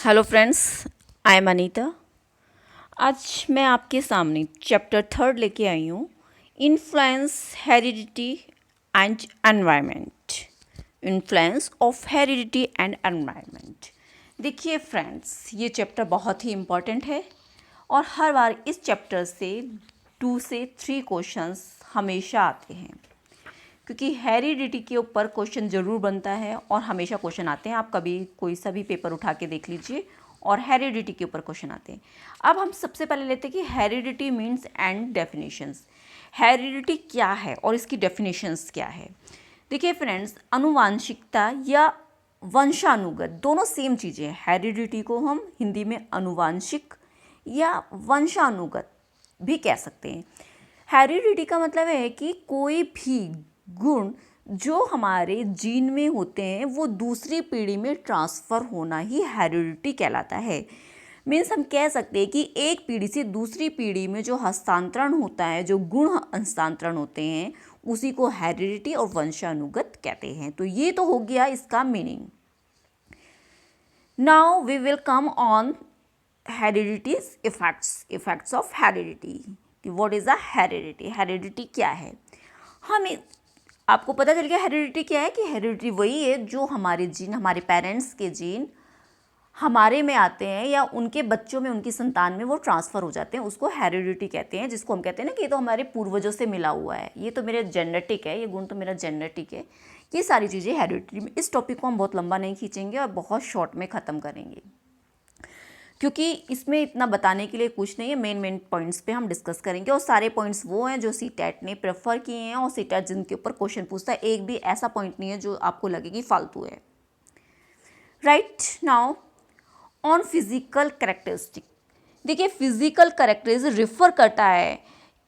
Hello friends, I am Anita. आज मैं आपके सामने चैप्टर 3 लेके आई हूँ, influence heredity and environment. Influence of heredity and environment. देखिए फ्रेंड्स, ये चैप्टर बहुत ही इम्पॉर्टेंट है और हर बार इस चैप्टर से 2 से 3 क्वेश्चंस हमेशा आते हैं, क्योंकि हेरिडिटी के ऊपर क्वेश्चन ज़रूर बनता है और हमेशा क्वेश्चन आते हैं। आप कभी कोई सा भी पेपर उठा के देख लीजिए और हेरिडिटी के ऊपर क्वेश्चन आते हैं। अब हम सबसे पहले लेते हैं कि heredity means and definitions. Heredity क्या है और इसकी डेफिनेशंस क्या है। देखिए फ्रेंड्स, अनुवांशिकता या वंशानुगत दोनों सेम चीज़ें हैं। हेरिडिटी को हम हिंदी में अनुवांशिक या वंशानुगत भी कह सकते हैं। हेरिडिटी का मतलब है कि कोई भी गुण जो हमारे जीन में होते हैं वो दूसरी पीढ़ी में ट्रांसफ़र होना ही हेरिडिटी कहलाता है। मीन्स हम कह सकते हैं कि एक पीढ़ी से दूसरी पीढ़ी में जो हस्तांतरण होता है, जो गुण हस्तांतरण होते हैं, उसी को हेरिडिटी और वंशानुगत कहते हैं। तो ये तो हो गया इसका meaning. Now we will come on heredities effects of heredity कि what is a heredity. Heredity क्या है, हमें आपको पता चल गया हेरिडिटी क्या है कि हेरिडिटी वही है जो हमारे जीन, हमारे पेरेंट्स के जीन हमारे में आते हैं या उनके बच्चों में, उनकी संतान में वो ट्रांसफ़र हो जाते हैं, उसको हेरिडिटी कहते हैं। जिसको हम कहते हैं ना कि ये तो हमारे पूर्वजों से मिला हुआ है, ये तो मेरे जेनेटिक है, ये गुण तो मेरा जेनेटिक है। ये सारी चीज़ें हेरिडिटी में। इस टॉपिक को हम बहुत लंबा नहीं खींचेंगे और बहुत शॉर्ट में ख़त्म करेंगे, क्योंकि इसमें इतना बताने के लिए कुछ नहीं है। मेन पॉइंट्स पे हम डिस्कस करेंगे और सारे पॉइंट्स वो हैं जो सीटेट ने प्रेफर किए हैं और सीटेट जिनके ऊपर क्वेश्चन पूछता है, एक भी ऐसा पॉइंट नहीं है जो आपको लगे कि फालतू है। Right now on physical characteristic. देखिए, फिजिकल कैरेक्टरिस्टिक रिफर करता है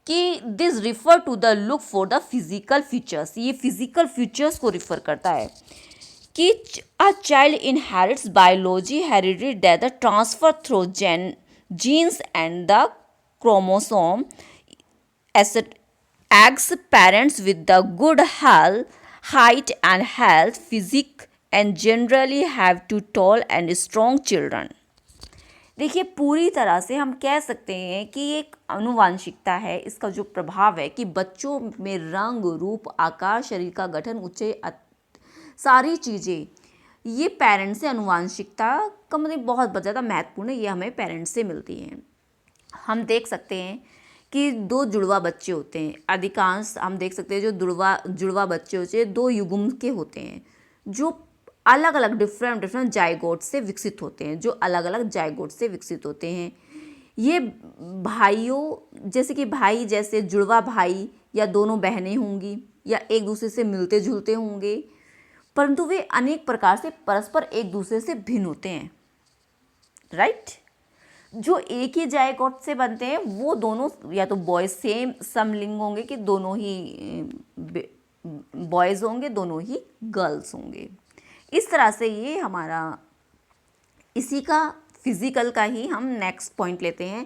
कि this refer to the look for the physical features. ये फिजिकल फीचर्स को रिफर करता है कि a child inherits biology heredity that the transfer through genes and the chromosome as eggs parents with the good health, height and health physique and generally have to tall and strong children. देखिए, पूरी तरह से हम कह सकते हैं कि एक अनुवांशिकता है। इसका जो प्रभाव है कि बच्चों में रंग, रूप, आकार, शरीर का गठन, ऊंचाई, सारी चीज़ें ये पेरेंट्स से, अनुवांशिकता का मतलब बहुत ज़्यादा महत्वपूर्ण है। ये हमें पेरेंट्स से मिलती हैं। हम देख सकते हैं कि 2 जुड़वा बच्चे होते हैं। अधिकांश हम देख सकते हैं जो जुड़वा बच्चे होते हैं 2 युग्म के होते हैं, जो अलग अलग डिफरेंट जाइगोट से विकसित होते हैं, जो अलग अलग जाइगोट से विकसित होते हैं। ये भाइयों, जैसे कि भाई, जैसे जुड़वा भाई या दोनों बहनें होंगी या एक दूसरे से मिलते जुलते होंगे, परंतु वे अनेक प्रकार से परस्पर एक दूसरे से भिन्न होते हैं। राइट? जो एक ही जायगोट से बनते हैं वो दोनों या तो बॉयज सेम समलिंग होंगे कि दोनों ही बॉयज़ होंगे, दोनों ही गर्ल्स होंगे। इस तरह से ये हमारा इसी का फिजिकल का ही हम नेक्स्ट पॉइंट लेते हैं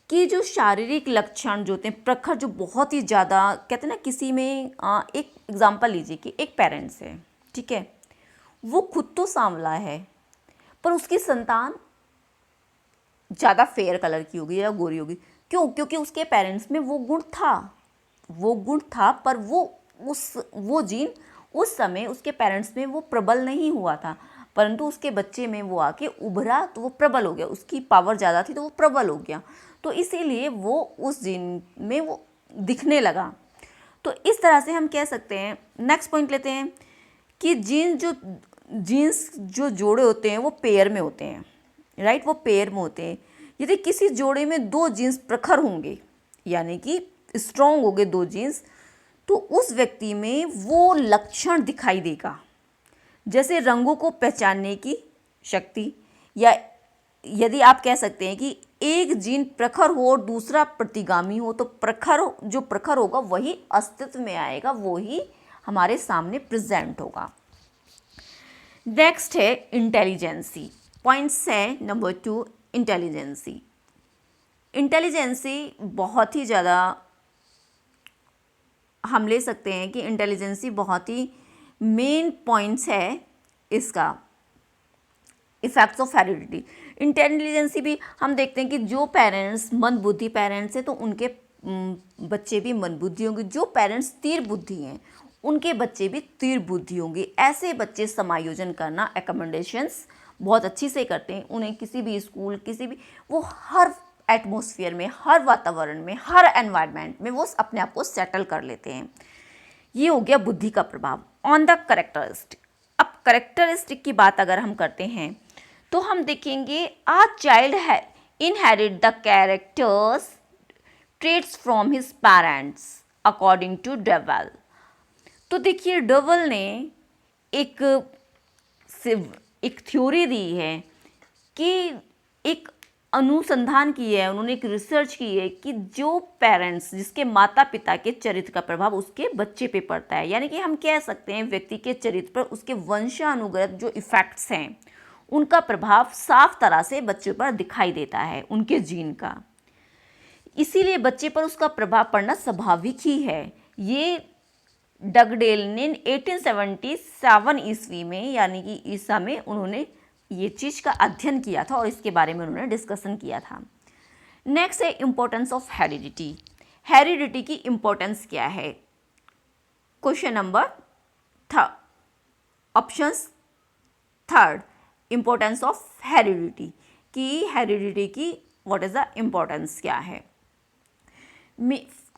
कि जो शारीरिक लक्षण जो होते हैं प्रखर, जो बहुत ही ज़्यादा कहते हैं ना, किसी में एक एग्जांपल लीजिए कि एक पेरेंट्स है, ठीक है, वो खुद तो सांवला है पर उसकी संतान ज़्यादा फेयर कलर की होगी या गोरी होगी। क्यों? क्योंकि उसके पेरेंट्स में वो गुण था पर वो जीन उस समय उसके पेरेंट्स में वो प्रबल नहीं हुआ था, परंतु उसके बच्चे में वो आके उभरा तो वो प्रबल हो गया। उसकी पावर ज़्यादा थी तो वो प्रबल हो गया, तो इसीलिए वो उस जीन में वो दिखने लगा। तो इस तरह से हम कह सकते हैं। नेक्स्ट पॉइंट लेते हैं कि जीन्स जो जोड़े होते हैं वो पेयर में होते हैं। राइट? वो पेयर में होते हैं। यदि किसी जोड़े में 2 जीन्स प्रखर होंगे, यानी कि स्ट्रॉन्ग होंगे 2 जीन्स, तो उस व्यक्ति में वो लक्षण दिखाई देगा, जैसे रंगों को पहचानने की शक्ति, या यदि आप कह सकते हैं कि एक जीन प्रखर हो और दूसरा प्रतिगामी हो, तो जो प्रखर होगा वही अस्तित्व में आएगा, वो ही हमारे सामने प्रेजेंट होगा। नेक्स्ट है इंटेलिजेंसी। पॉइंट्स है नंबर 2, इंटेलिजेंसी। इंटेलिजेंसी बहुत ही ज़्यादा हम ले सकते हैं कि इंटेलिजेंसी बहुत ही मेन पॉइंट्स है इसका। Effects of heredity. इंटेलिजेंसी भी हम देखते हैं कि जो पेरेंट्स मंदबुद्धि पेरेंट्स हैं तो उनके बच्चे भी मंदबुद्धि होंगे, जो पेरेंट्स तीर बुद्धि हैं उनके बच्चे भी तीर बुद्धि होंगे। ऐसे बच्चे समायोजन करना एकमेंडेशंस बहुत अच्छी से करते हैं। उन्हें किसी भी स्कूल किसी भी वो हर एटमॉस्फेयर में, हर वातावरण में, हर एनवायरनमेंट में वो अपने आप को सेटल कर लेते हैं। ये हो गया बुद्धि का प्रभाव। ऑन द करेक्टरिस्टिक, अब करेक्टरिस्टिक की बात अगर हम करते हैं तो हम देखेंगे आ चाइल्ड है inherit the characters traits from his parents according to डेवल। तो देखिए डेवल ने एक थ्योरी दी है कि एक अनुसंधान की है, उन्होंने एक रिसर्च की है कि जो पेरेंट्स जिसके माता पिता के चरित्र का प्रभाव उसके बच्चे पे पड़ता है, यानी कि हम कह सकते हैं व्यक्ति के चरित्र पर उसके वंशानुगत जो इफ़ेक्ट्स हैं उनका प्रभाव साफ तरह से बच्चों पर दिखाई देता है, उनके जीन का। इसीलिए बच्चे पर उसका प्रभाव पड़ना स्वाभाविक ही है। ये डगडेल ने 1877 ईस्वी में यानी कि ईसा में उन्होंने ये चीज़ का अध्ययन किया था और इसके बारे में उन्होंने डिस्कशन किया था। नेक्स्ट है इम्पोर्टेंस ऑफ हेरिडिटी। हेरिडिटी की इम्पोर्टेंस क्या है? Question number options third, importance of heredity की हेरिडिटी की व्हाट इज़ द इम्पोर्टेंस क्या है।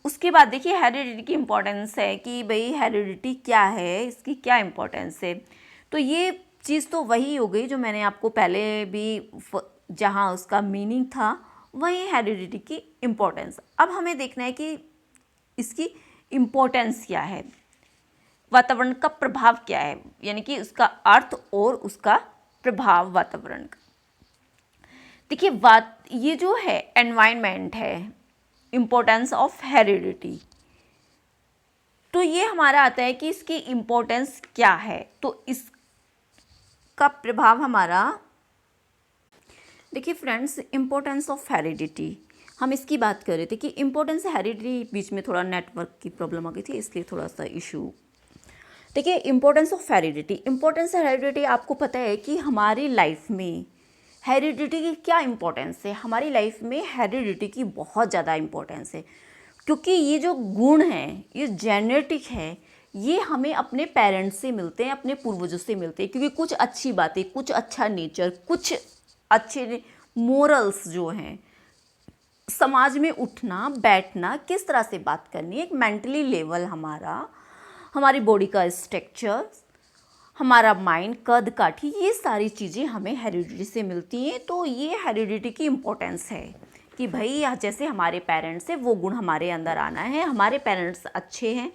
उसके बाद देखिए हेरिडिटी की इम्पोर्टेंस है कि भाई हेरिडिटी क्या है, इसकी क्या इम्पोर्टेंस है। तो ये चीज़ तो वही हो गई जो मैंने आपको पहले भी जहाँ उसका मीनिंग था वही हेरिडिटी की इम्पोर्टेंस। अब हमें देखना है कि इसकी इम्पोर्टेंस क्या है, वातावरण का प्रभाव क्या है, यानी कि उसका अर्थ और उसका प्रभाव वातावरण का। देखिए ये जो है एनवायरनमेंट है, इम्पोर्टेंस ऑफ हेरिडिटी, तो ये हमारा आता है कि इसकी इम्पोर्टेंस क्या है। तो इसका प्रभाव हमारा देखिए फ्रेंड्स, इम्पोर्टेंस ऑफ हेरिडिटी हम इसकी बात कर रहे थे कि इम्पोर्टेंस हेरिडिटी, बीच में थोड़ा नेटवर्क की प्रॉब्लम आ गई थी इसलिए थोड़ा सा इशू। देखिए importance of heredity, importance heredity आपको पता है कि हमारी लाइफ में हेरिडिटी की क्या इम्पोर्टेंस है। हमारी लाइफ में हेरिडिटी की बहुत ज़्यादा इम्पोर्टेंस है क्योंकि ये जो गुण हैं, ये जेनेटिक है, ये हमें अपने पेरेंट्स से मिलते हैं, अपने पूर्वजों से मिलते हैं। क्योंकि कुछ अच्छी बातें, कुछ अच्छा नेचर, कुछ अच्छे मोरल्स जो हैं, समाज में उठना बैठना, किस तरह से बात करनी, एक मेंटली लेवल हमारा, हमारी बॉडी का स्ट्रक्चर, हमारा माइंड, कद काठी, ये सारी चीज़ें हमें हेरिडिटी से मिलती हैं। तो ये हेरिडिटी की इम्पोर्टेंस है कि भाई जैसे हमारे पेरेंट्स हैं वो गुण हमारे अंदर आना है। हमारे पेरेंट्स अच्छे हैं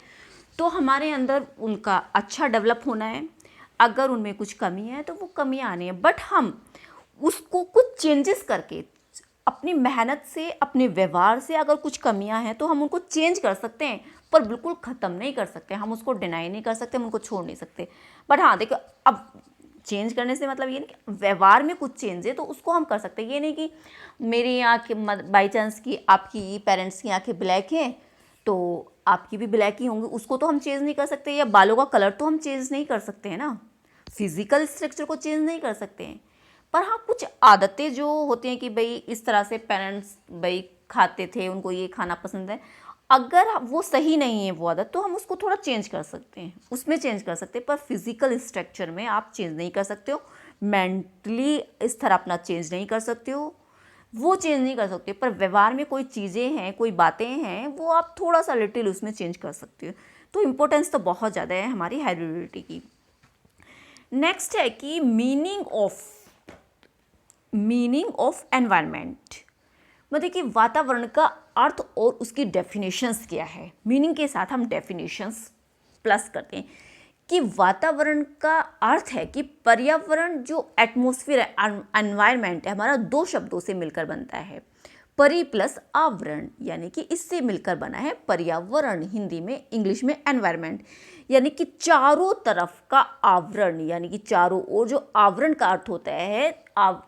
तो हमारे अंदर उनका अच्छा डेवलप होना है। अगर उनमें कुछ कमी है तो वो कमी आनी है, बट हम उसको कुछ चेंजेस करके अपनी मेहनत से, अपने व्यवहार से अगर कुछ कमियां हैं तो हम उनको चेंज कर सकते हैं, पर बिल्कुल ख़त्म नहीं कर सकते। हम उसको डिनाई नहीं कर सकते, हम उनको छोड़ नहीं सकते। बट हाँ देखो, अब चेंज करने से मतलब ये नहीं कि व्यवहार में कुछ चेंज है तो उसको हम कर सकते हैं। ये नहीं कि मेरी आँखें बाई चांस की आपकी पेरेंट्स की आँखें ब्लैक हैं तो आपकी भी ब्लैक ही होंगी, उसको तो हम चेंज नहीं कर सकते। या बालों का कलर तो हम चेंज नहीं कर सकते हैं ना, फिजिकल स्ट्रक्चर को चेंज नहीं कर सकते हैं। पर हाँ कुछ आदतें जो होती हैं कि भाई इस तरह से पेरेंट्स भाई खाते थे, उनको ये खाना पसंद है, अगर वो सही नहीं है वो आदत तो हम उसको थोड़ा चेंज कर सकते हैं, उसमें चेंज कर सकते हैं। पर फिजिकल स्ट्रक्चर में आप चेंज नहीं कर सकते हो, मेंटली इस तरह अपना चेंज नहीं कर सकते हो, वो चेंज नहीं कर सकते। पर व्यवहार में कोई चीज़ें हैं, कोई बातें हैं, वो आप थोड़ा सा लिटिल उसमें चेंज कर सकते हो। तो इम्पोर्टेंस तो बहुत ज़्यादा है हमारी हेरिडिटी की। नेक्स्ट है कि मीनिंग ऑफ एनवायरनमेंट, मतलब कि वातावरण का अर्थ और उसकी डेफिनेशंस क्या है। मीनिंग के साथ हम डेफिनेशंस प्लस करते हैं कि वातावरण का अर्थ है कि पर्यावरण जो एटमॉस्फेयर है, एनवायरनमेंट है, हमारा दो शब्दों से मिलकर बनता है, परि प्लस आवरण, यानी कि इससे मिलकर बना है पर्यावरण, हिंदी में, इंग्लिश में एनवायरनमेंट, यानी कि चारों तरफ का आवरण, यानी कि चारों ओर, जो आवरण का अर्थ होता है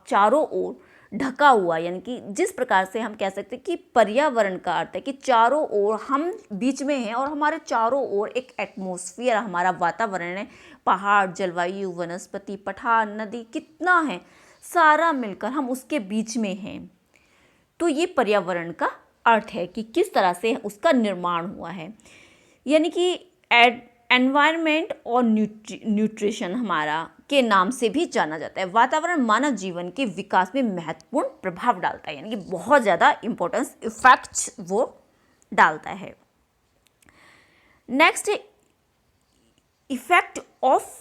चारों ओर ढका हुआ, यानी कि जिस प्रकार से हम कह सकते हैं कि पर्यावरण का अर्थ है कि चारों ओर हम बीच में हैं और हमारे चारों ओर एक एटमॉस्फेयर, हमारा वातावरण है, पहाड़, जलवायु, वनस्पति, पठार, नदी, कितना है, सारा मिलकर हम उसके बीच में हैं। तो ये पर्यावरण का अर्थ है कि किस तरह से उसका निर्माण हुआ है। यानी कि एनवायरनमेंट और न्यूट्रिशन हमारा के नाम से भी जाना जाता है। वातावरण मानव जीवन के विकास में महत्वपूर्ण प्रभाव डालता है, यानी कि बहुत ज़्यादा इम्पोर्टेंस इफेक्ट्स वो डालता है। नेक्स्ट है इफेक्ट ऑफ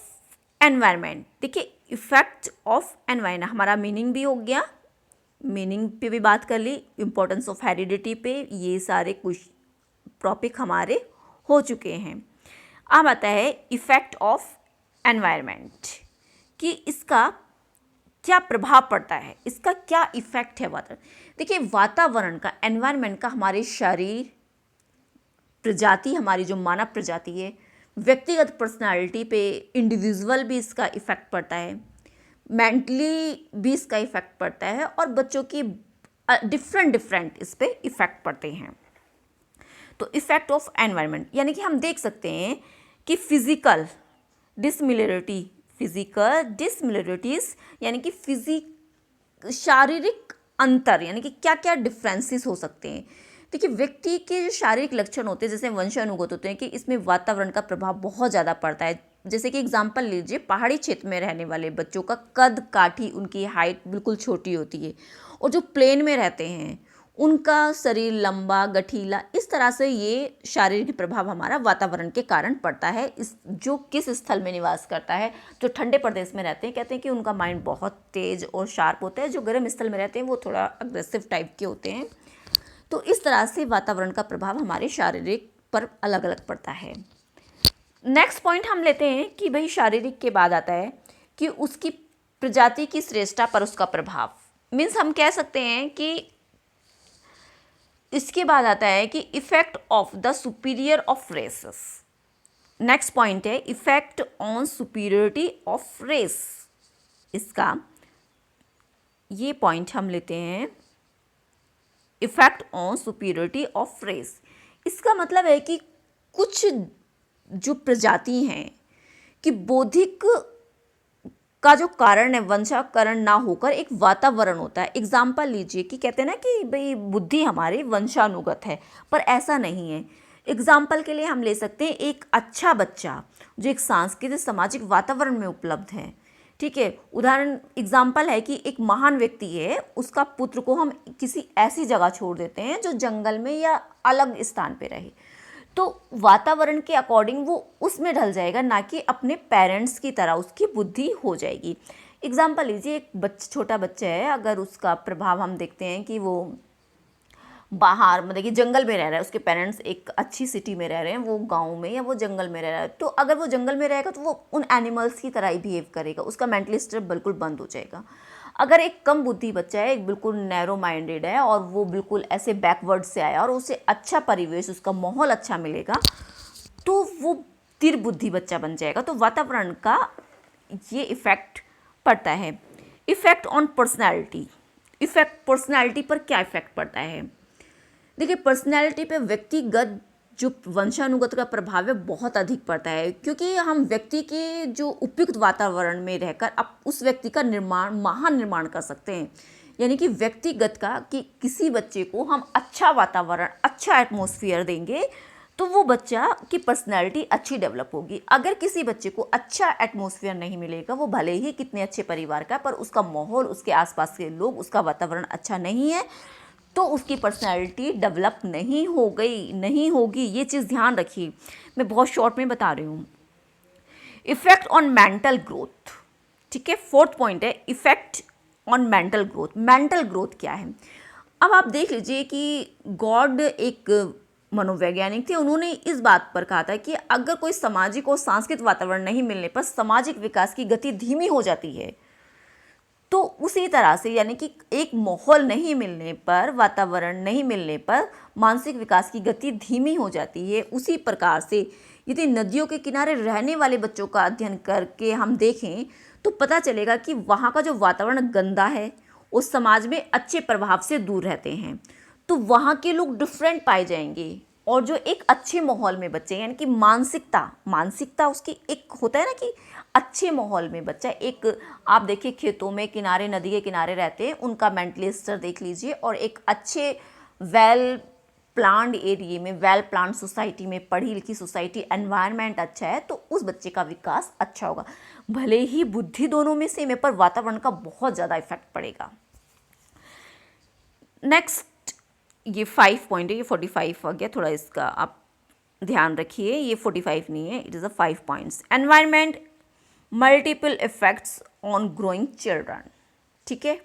एनवायरनमेंट। देखिए इफेक्ट ऑफ एनवायरनमेंट हमारा मीनिंग भी हो गया, मीनिंग पे भी बात कर ली, इम्पोर्टेंस ऑफ हेरिडिटी पे, ये सारे कुछ टॉपिक हमारे हो चुके हैं। अब आता है इफेक्ट ऑफ एनवायरनमेंट कि इसका क्या प्रभाव पड़ता है, इसका क्या इफेक्ट है वातावरण। देखिए वातावरण का, एनवायरनमेंट का हमारे शरीर, प्रजाति, हमारी जो मानव प्रजाति है, व्यक्तिगत पर्सनालिटी पे, इंडिविजुअल भी इसका इफेक्ट पड़ता है, मेंटली भी इसका इफेक्ट पड़ता है, और बच्चों की डिफरेंट इस पे इफेक्ट पड़ते हैं। तो इफेक्ट ऑफ एनवायरनमेंट यानी कि हम देख सकते हैं कि फिजिकल डिसमिलरिटीज यानी कि शारीरिक अंतर, यानी कि क्या क्या डिफरेंसेस हो सकते हैं। देखिए व्यक्ति के जो शारीरिक लक्षण होते हैं, जैसे वंशानुगत होते हैं, कि इसमें वातावरण का प्रभाव बहुत ज़्यादा पड़ता है। जैसे कि एग्जांपल लीजिए, पहाड़ी क्षेत्र में रहने वाले बच्चों का कद काठी, उनकी हाइट बिल्कुल छोटी होती है, और जो प्लेन में रहते हैं उनका शरीर लंबा गठीला। इस तरह से ये शारीरिक प्रभाव हमारा वातावरण के कारण पड़ता है। इस जो किस स्थल में निवास करता है, जो ठंडे प्रदेश में रहते हैं, कहते हैं कि उनका माइंड बहुत तेज और शार्प होता है, जो गर्म स्थल में रहते हैं वो थोड़ा अग्रेसिव टाइप के होते हैं। तो इस तरह से वातावरण का प्रभाव हमारे शारीरिक पर अलग अलग पड़ता है। नेक्स्ट पॉइंट हम लेते हैं कि भाई शारीरिक के बाद आता है कि उसकी प्रजाति की श्रेष्ठता पर उसका प्रभाव। मीन्स हम कह सकते हैं कि इसके बाद आता है कि effect of the superior of races. Next point है effect on superiority of race. इसका ये पॉइंट हम लेते हैं effect on superiority of race. इसका मतलब है कि कुछ जो प्रजाति हैं कि बौद्धिक का जो कारण है, वंशाकरण ना होकर एक वातावरण होता है। एग्जाम्पल लीजिए कि कहते हैं ना कि भाई बुद्धि हमारी वंशानुगत है, पर ऐसा नहीं है। एग्जाम्पल के लिए हम ले सकते हैं एक अच्छा बच्चा जो एक सांस्कृतिक सामाजिक वातावरण में उपलब्ध है, ठीक है। उदाहरण एग्जाम्पल है कि एक महान व्यक्ति है, उसका पुत्र को हम किसी ऐसी जगह छोड़ देते हैं जो जंगल में या अलग स्थान पे रहे, तो वातावरण के अकॉर्डिंग वो उसमें ढल जाएगा, ना कि अपने पेरेंट्स की तरह उसकी बुद्धि हो जाएगी। एग्जाम्पल लीजिए एक छोटा बच्चा है, अगर उसका प्रभाव हम देखते हैं कि वो बाहर मतलब कि जंगल में रह रहा है, उसके पेरेंट्स एक अच्छी सिटी में रह रहे हैं, वो गांव में या वो जंगल में रह रहा है, तो अगर वो जंगल में रहेगा तो वो उन एनिमल्स की तरह ही बिहेव करेगा, उसका मेंटली स्टेट बिल्कुल बंद हो जाएगा। अगर एक कम बुद्धि बच्चा है, एक बिल्कुल नैरो माइंडेड है और वो बिल्कुल ऐसे बैकवर्ड से आया और उसे अच्छा परिवेश, उसका माहौल अच्छा मिलेगा, तो वो तीर बुद्धि बच्चा बन जाएगा। तो वातावरण का ये इफ़ेक्ट पड़ता है। Effect on personality. Effect personality पर क्या इफ़ेक्ट पड़ता है? देखिए पर्सनैलिटी पे व्यक्तिगत जो वंशानुगत का प्रभाव है बहुत अधिक पड़ता है, क्योंकि हम व्यक्ति के जो उपयुक्त वातावरण में रहकर अब उस व्यक्ति का महान निर्माण कर सकते हैं। यानी कि व्यक्तिगत का कि किसी बच्चे को हम अच्छा वातावरण, अच्छा एटमॉस्फेयर देंगे तो वो बच्चा की पर्सनैलिटी अच्छी डेवलप होगी। अगर किसी बच्चे को अच्छा एटमॉस्फेयर नहीं मिलेगा, वो भले ही कितने अच्छे परिवार का, पर उसका माहौल, उसके आसपास के लोग, उसका वातावरण अच्छा नहीं है, तो उसकी पर्सनैलिटी डेवलप नहीं होगी। ये चीज़ ध्यान रखिए, मैं बहुत शॉर्ट में बता रही हूँ। इफेक्ट ऑन मेंटल ग्रोथ, ठीक है। फोर्थ पॉइंट है effect on mental growth. Mental growth क्या है? अब आप देख लीजिए कि गॉड एक मनोवैज्ञानिक थे, उन्होंने इस बात पर कहा था कि अगर कोई सामाजिक और सांस्कृतिक वातावरण नहीं मिलने पर सामाजिक विकास की गति धीमी हो जाती है। तो उसी तरह से यानी कि एक माहौल नहीं मिलने पर, वातावरण नहीं मिलने पर मानसिक विकास की गति धीमी हो जाती है। उसी प्रकार से यदि नदियों के किनारे रहने वाले बच्चों का अध्ययन करके हम देखें तो पता चलेगा कि वहाँ का जो वातावरण गंदा है, उस समाज में अच्छे प्रभाव से दूर रहते हैं, तो वहाँ के लोग डिफरेंट पाए जाएंगे और जो एक अच्छे माहौल में बच्चे, यानी कि मानसिकता उसकी एक होता है ना कि अच्छे माहौल में बच्चा, एक आप देखिए खेतों में किनारे, नदी के किनारे रहते हैं, उनका मेंटली स्तर देख लीजिए, और एक अच्छे वेल प्लान्ड एरिया में, वेल प्लान्ड सोसाइटी में, पढ़ी लिखी सोसाइटी, एनवायरनमेंट अच्छा है, तो उस बच्चे का विकास अच्छा होगा। भले ही बुद्धि दोनों में सेम है, पर वातावरण का बहुत ज़्यादा इफेक्ट पड़ेगा। नेक्स्ट, ये 5 पॉइंट है, ये 45 आ गया, थोड़ा इसका आप ध्यान रखिए, ये 45 नहीं है, it is a 5 points. Environment multiple effects on growing children. ठीक है,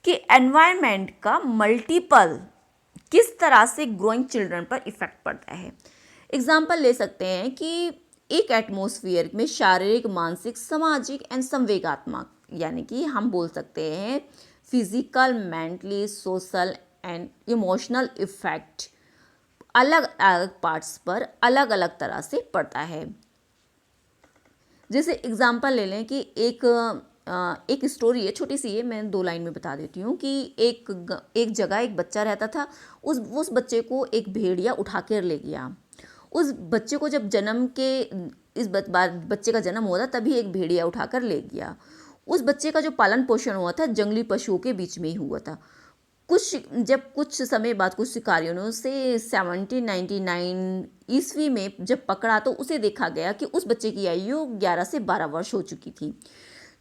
कि एनवायरनमेंट का मल्टीपल किस तरह से ग्रोइंग चिल्ड्रन पर इफेक्ट पड़ता है। एग्जाम्पल ले सकते हैं कि एक एटमॉस्फेयर में शारीरिक, मानसिक, सामाजिक एंड संवेगात्मक, यानी कि हम बोल सकते हैं physical, mentally, social and emotional effect अलग अलग पार्ट्स पर अलग अलग तरह से पड़ता है। जैसे एग्जाम्पल ले लें कि एक स्टोरी है, छोटी सी है, मैं 2 लाइन में बता देती हूँ कि एक जगह एक बच्चा रहता था। उस बच्चे को एक भेड़िया उठा कर ले गया। उस बच्चे को जब बच्चे का जन्म हुआ था, तभी एक भेड़िया उठा कर ले गया। उस बच्चे का जो पालन पोषण हुआ था जंगली पशुओं के बीच में ही हुआ था। कुछ समय बाद कुछ शिकारियों ने उसे 1799 ईस्वी में जब पकड़ा, तो उसे देखा गया कि उस बच्चे की आयु 11 से 12 वर्ष हो चुकी थी।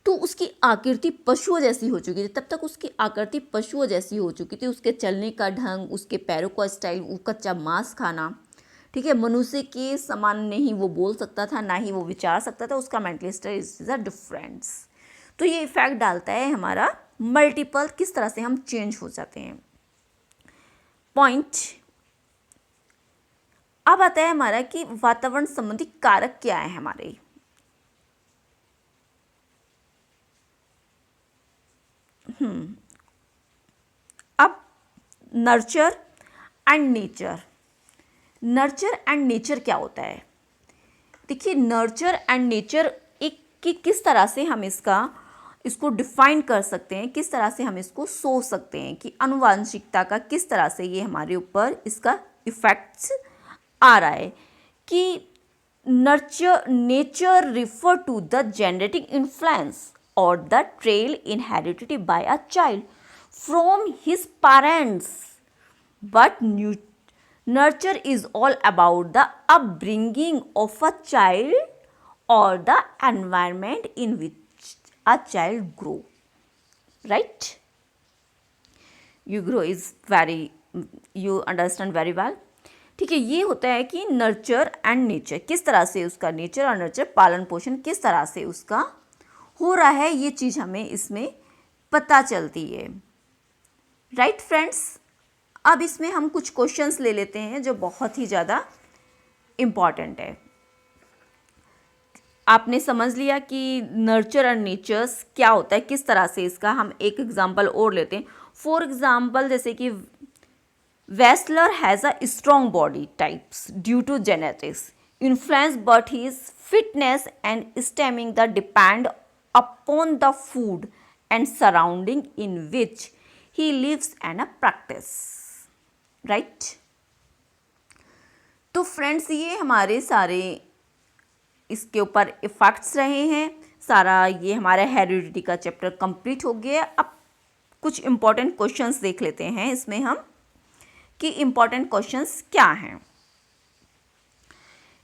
तो उसकी आकृति पशुओं जैसी हो चुकी थी। तब तक उसकी आकृति पशुओं जैसी हो चुकी थी। उसके चलने का ढंग, उसके पैरों का स्टाइल, वो कच्चा मांस खाना, ठीक है, मनुष्य के समान नहीं वो बोल सकता था, ना ही वो विचार सकता था। उसका mental style is a difference. तो ये इफेक्ट डालता है हमारा मल्टीपल, किस तरह से हम चेंज हो जाते हैं। पॉइंट अब आता है हमारा कि वातावरण संबंधी कारक क्या है हमारे। अब nurture and nature. Nurture and nature क्या होता है? देखिए, नर्चर एंड नेचर एक कि किस तरह से हम इसको डिफाइन कर सकते हैं, किस तरह से हम इसको सोच सकते हैं कि आनुवांशिकता का किस तरह से ये हमारे ऊपर इसका इफेक्ट्स आ रहा है। कि nature refer to the genetic influence और the trail inherited by a child from his parents, but nurture is all about the upbringing of a child or the environment in which a child grow, right? You understand very well. ठीक है, ये होता है कि nurture and nature, किस तरह से उसका नेचर और नर्चर, पालन पोषण किस तरह से उसका हो रहा है, ये चीज़ हमें इसमें पता चलती है। राइट फ्रेंड्स, अब इसमें हम कुछ क्वेश्चंस ले लेते हैं जो बहुत ही ज़्यादा इम्पॉर्टेंट है। आपने समझ लिया कि नर्चर एंड नेचर्स क्या होता है, किस तरह से इसका हम एक एग्जांपल और लेते हैं। फॉर एग्जांपल, जैसे कि Wesler has a strong body types due to genetics influence, but his fitness and stamina depend upon the food and surrounding in which he lives and a practice, right. तो friends, ये हमारे सारे इसके ऊपर effects रहे हैं। सारा ये हमारा हेरिडिटी का चैप्टर कंप्लीट हो गया। अब कुछ इम्पॉर्टेंट क्वेश्चंस देख लेते हैं इसमें हम कि इम्पॉर्टेंट क्वेश्चंस क्या हैं।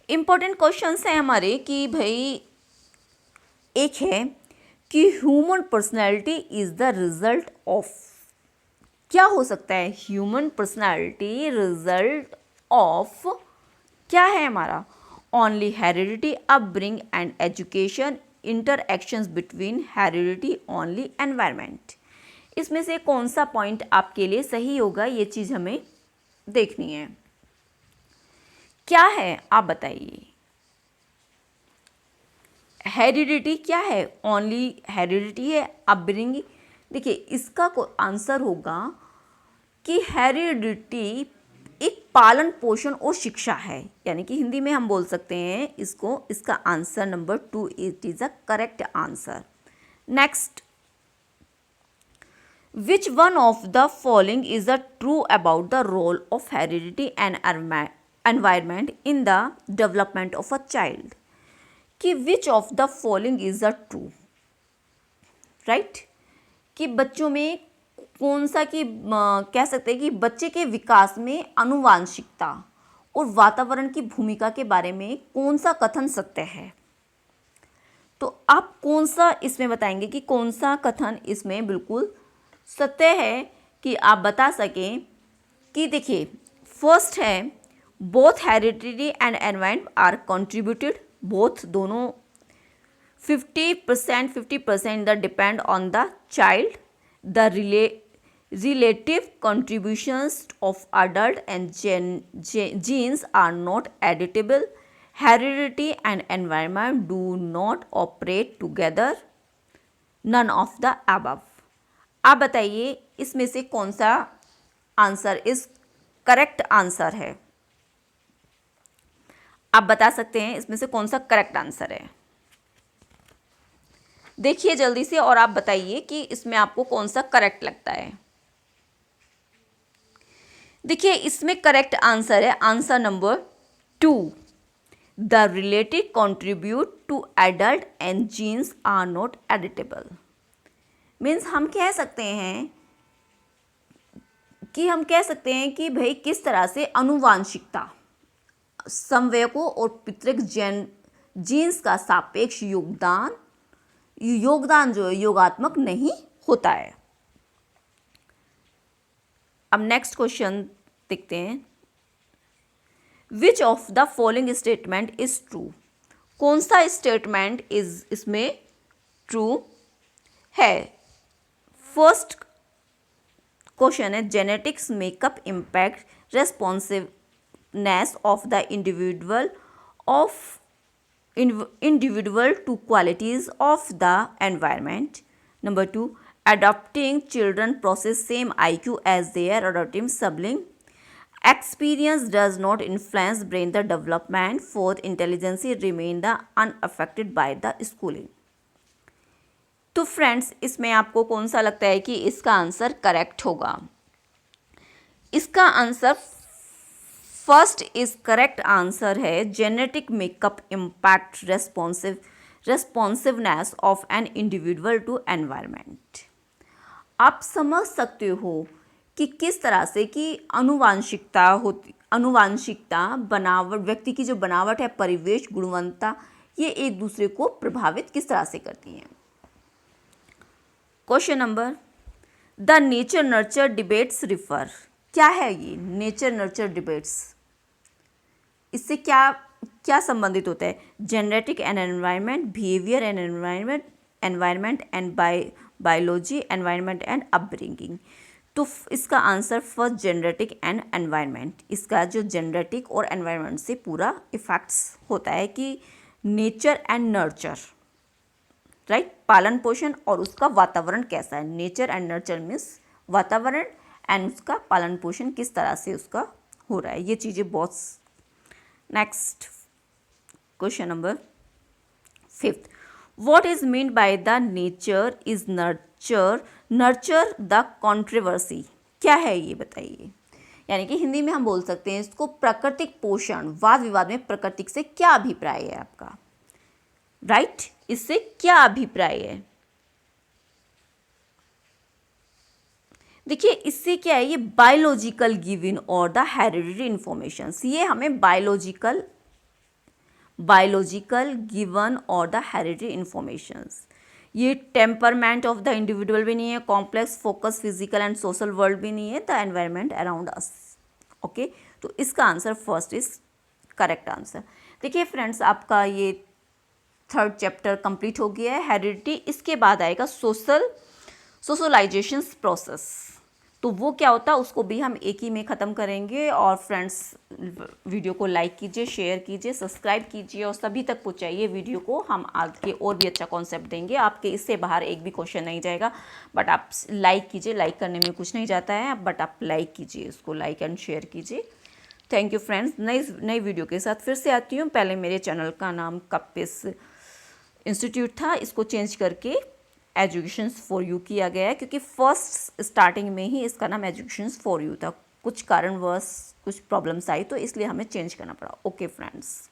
इम्पॉर्टेंट क्वेश्चंस हैं हमारे कि भाई, एक है कि human personality is the result of, क्या हो सकता है ह्यूमन पर्सनैलिटी रिजल्ट ऑफ, क्या है हमारा, only heredity, upbring and education, interactions between heredity, only environment. इसमें से कौन सा पॉइंट आपके लिए सही होगा, ये चीज़ हमें देखनी है। क्या है आप बताइए। हेरिडिटी क्या है? ओनली हेरिडिटी है, अपब्रिंग। देखिए, इसका आंसर होगा कि हेरिडिटी एक पालन पोषण और शिक्षा है, यानी कि हिंदी में हम बोल सकते हैं इसको, इसका answer number 2 it is a correct answer. Next, Which one of the following is the true about the role of heredity and environment in the development of a child, कि which of the following is a true, right? कि बच्चों में कौन सा कि कह सकते हैं कि बच्चे के विकास में आनुवांशिकता और वातावरण की भूमिका के बारे में कौन सा कथन सत्य है। तो आप कौन सा इसमें बताएंगे कि कौन सा कथन इसमें बिल्कुल सत्य है, कि आप बता सकें कि देखिए फर्स्ट है both heredity and environment are contributed, both दोनों 50% the depend on the child, the relative contributions of adult and genes are not editable, heredity and environment do not operate together, none of the above। आप बताइए इसमें से कौन सा answer इस correct answer है। आप बता सकते हैं इसमें से कौन सा करेक्ट आंसर है। देखिए जल्दी से और आप बताइए कि इसमें आपको कौन सा करेक्ट लगता है। देखिए इसमें करेक्ट आंसर है answer number 2, the related contribute to adult and genes are not editable. Means हम कह सकते हैं कि भाई किस तरह से आनुवांशिकता, समवयकों और पितृक जीन्स का सापेक्ष योगदान जो है योगात्मक नहीं होता है। अब नेक्स्ट क्वेश्चन देखते हैं, which of the following statement is true. कौन सा स्टेटमेंट इज इसमें ट्रू है। फर्स्ट क्वेश्चन है genetics makeup impact responsiveness of the individual to qualities of the environment. Number 2, adopting children possess same IQ as their adoptive sibling. Experience does not influence brain the development. Fourth, intelligence remain the unaffected by the schooling. तो friends इसमें आपको कौन सा लगता है कि इसका answer correct होगा। इसका answer first is correct answer है genetic makeup impact responsiveness of an individual to environment. आप समझ सकते हो कि किस तरह से कि आनुवांशिकता बनावट, व्यक्ति की जो बनावट है, परिवेश, गुणवत्ता, ये एक दूसरे को प्रभावित किस तरह से करती हैं। Question number, the nature nurture debates refer. क्या है ये नेचर नर्चर डिबेट्स, इससे क्या संबंधित होता है। Genetic and environment, behaviour and environment and biology, environment and upbringing. तो इसका answer first genetic and environment. इसका जो जेनेटिक और एनवायरनमेंट से पूरा इफेक्ट्स होता है कि नेचर एंड नर्चर, राइट, पालन पोषण और उसका वातावरण कैसा है। नेचर एंड नर्चर मीन्स वातावरण एंड उसका पालन पोषण किस तरह से उसका हो रहा है, ये चीज़ें बहुत। Next question number 5th, what is mean by the nature is nurture the controversy. क्या है ये बताइए। यानी कि हिंदी में हम बोल सकते हैं इसको प्राकृतिक पोषण। वाद विवाद में प्रकृति से क्या अभिप्राय है आपका, राइट, इससे क्या अभिप्राय है। देखिए इससे क्या है, ये बायोलॉजिकल गिवन और द हेरिडिटरी इंफॉर्मेशन। ये हमें बायोलॉजिकल गिवन और द हेरिडिटरी इंफॉर्मेशंस। ये टेम्परमेंट ऑफ द इंडिविजुअल भी नहीं है, complex focus physical and social world भी नहीं है, the environment around us. Okay, तो इसका answer first is correct answer. देखिए फ्रेंड्स, आपका ये 3rd चैप्टर कंप्लीट हो गया है, हेरिडिटी। इसके बाद आएगा सोशलाइजेशन प्रोसेस। तो वो क्या होता है उसको भी हम एक ही में ख़त्म करेंगे। और फ्रेंड्स वीडियो को लाइक कीजिए, शेयर कीजिए, सब्सक्राइब कीजिए और सभी तक पहुंचाइए वीडियो को। हम आगे और भी अच्छा कॉन्सेप्ट देंगे, आपके इससे बाहर एक भी क्वेश्चन नहीं जाएगा। बट आप लाइक कीजिए, लाइक करने में कुछ नहीं जाता है, बट आप लाइक कीजिए, इसको लाइक एंड शेयर कीजिए। Thank you friends. नई वीडियो के साथ फिर से आती हूँ। पहले मेरे चैनल का नाम कपिस इंस्टीट्यूट था, इसको चेंज करके एजुकेशन फॉर यू किया गया है, क्योंकि फर्स्ट स्टार्टिंग में ही इसका नाम एजुकेशन फॉर यू था। कुछ कारणवश कुछ प्रॉब्लम्स आई तो इसलिए हमें चेंज करना पड़ा। Okay friends.